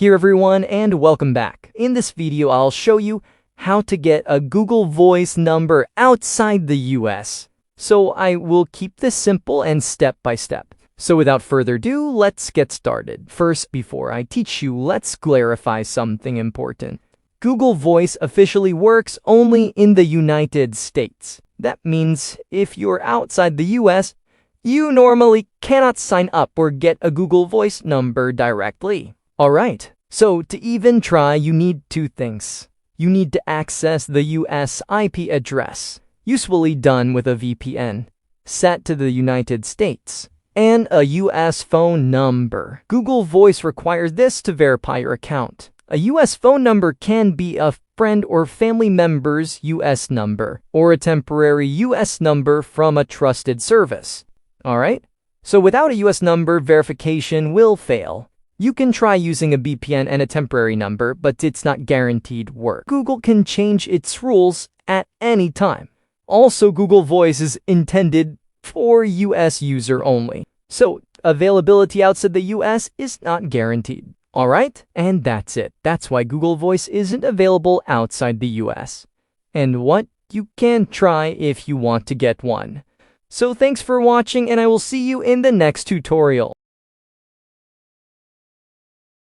here everyone, and welcome back. In this video, I'll show you how to get a Google Voice number outside the US. So I will keep this simple and step by step. So without further ado, let's get started. First, before I teach you, let's clarify something important. Google Voice officially works only in the United States. That means if you're outside the US, you normally cannot sign up or get a Google Voice number directly. Alright, so to even try, you need two things. You need to access the US IP address, usually done with a VPN, set to the United States, and a US phone number. Google Voice requires this to verify your account. A US phone number can be a friend or family member's US number, or a temporary US number from a trusted service. Alright? So without a US number, verification will fail. You can try using a VPN and a temporary number, but it's not guaranteed work. Google can change its rules at any time. Also, Google Voice is intended for US user only. So availability outside the US is not guaranteed. Alright? And that's it. That's why Google Voice isn't available outside the US. And what? You can try if you want to get one. So thanks for watching, and I will see you in the next tutorial.